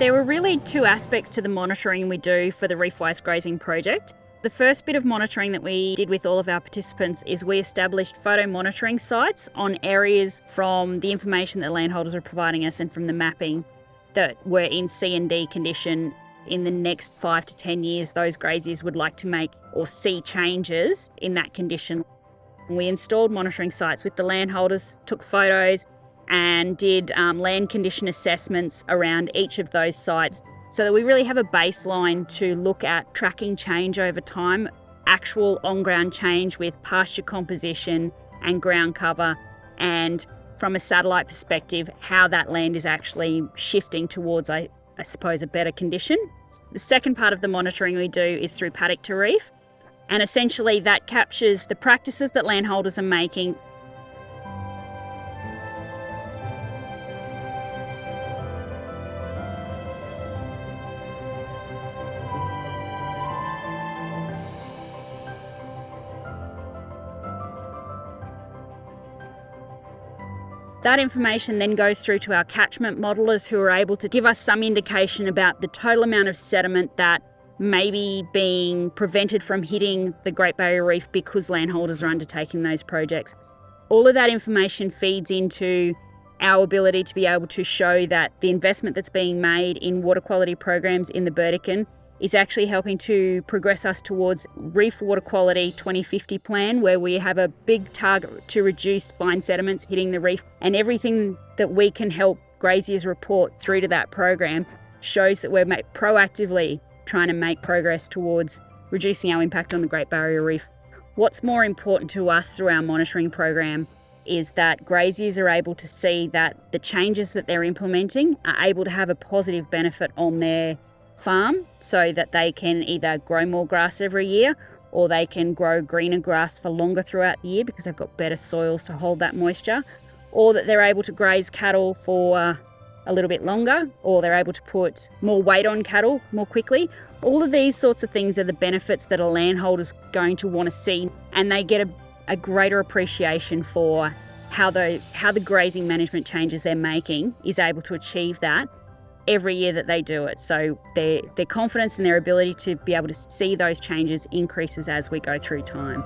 There were really two aspects to the monitoring we do for the reef-wise grazing project. The first bit of monitoring that we did with all of our participants is we established photo monitoring sites on areas from the information that landholders were providing us and from the mapping that were in C and D condition. In the next 5 to 10 years, those graziers would like to make or see changes in that condition. We installed monitoring sites with the landholders, took photos and did land condition assessments around each of those sites so that we really have a baseline to look at tracking change over time, actual on-ground change with pasture composition and ground cover, and from a satellite perspective, how that land is actually shifting towards, I suppose, a better condition. The second part of the monitoring we do is through Paddock to Reef, and essentially that captures the practices that landholders are making. That information then goes through to our catchment modelers, who are able to give us some indication about the total amount of sediment that may be being prevented from hitting the Great Barrier Reef because landholders are undertaking those projects. All of that information feeds into our ability to be able to show that the investment that's being made in water quality programs in the Burdekin is actually helping to progress us towards Reef Water Quality 2050 plan, where we have a big target to reduce fine sediments hitting the reef. And everything that we can help graziers report through to that program shows that we're proactively trying to make progress towards reducing our impact on the Great Barrier Reef. What's more important to us through our monitoring program is that graziers are able to see that the changes that they're implementing are able to have a positive benefit on their farm, so that they can either grow more grass every year or they can grow greener grass for longer throughout the year because they've got better soils to hold that moisture, or that they're able to graze cattle for a little bit longer, or they're able to put more weight on cattle more quickly. All of these sorts of things are the benefits that a landholder's going to want to see, and they get a greater appreciation for how the grazing management changes they're making is able to achieve that every year that they do it. So their confidence and their ability to be able to see those changes increases as we go through time.